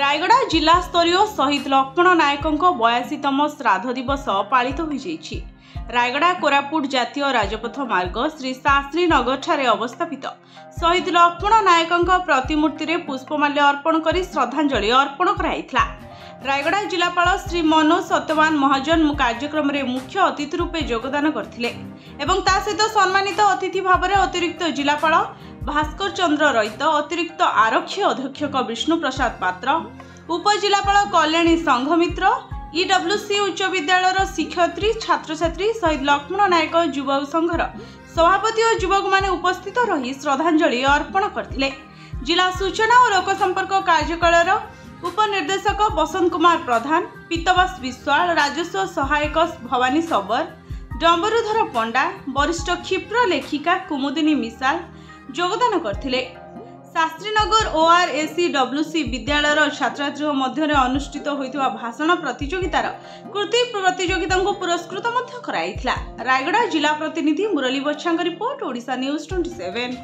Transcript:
रायगड़ा जिला स्तरीय शहीद लक्ष्मण नायकों 82तम श्राद्ध दिवस पालित हो जाइछि। रायगड़ा कोरापुट जातीय राजपथ मार्ग श्री शास्त्री नगर ठारे अवस्थापित शहीद लक्ष्मण नायकों प्रतिमूर्ति रे पुष्पमाल्य अर्पण कर श्रद्धांजलि अर्पण कराइथिला। रायगड़ा जिलापाल श्री मनोज सत्यवान महाजन कार्यक्रम रे मुख्य अतिथि रूपे योगदान करथिले एवं ता सहित सम्मानित अतिथि भाव में अतिरिक्त जिलापाल भास्कर चंद्र रईत, अतिरिक्त आरक्षी अधीक्षक विष्णु प्रसाद पात्र, उपजिलापाल कल्याणी संघमित्र, ईडब्ल्यूसी उच्च विद्यालय शिक्षयित्री छात्र छात्री शहीद लक्ष्मण नायक युवा संघर सभापति और युवक माने उपस्थित रही श्रद्धांजलि अर्पण करथिले। जिला सूचना और लोक संपर्क कार्यकालय उपनिर्देशक बसंत कुमार प्रधान, पीतवास विश्वाल, राजस्व सहायक भवानी सबर, डंबरुधर पंडा, वरिष्ठ क्षिप्र लेखिका कुमुदिनी मिसाल योगदान करथिले। शास्त्रीनगर ORACWC विद्यालय छात्र मध्य अनुष्ठित होइतिबा भाषण प्रतियोगितार कृति प्रतियोगिता को पुरस्कृत मध्य कराइथिला। रायगड़ा जिला प्रतिनिधि मुरली बच्छांग रिपोर्ट, ओडिशा न्यूज 27।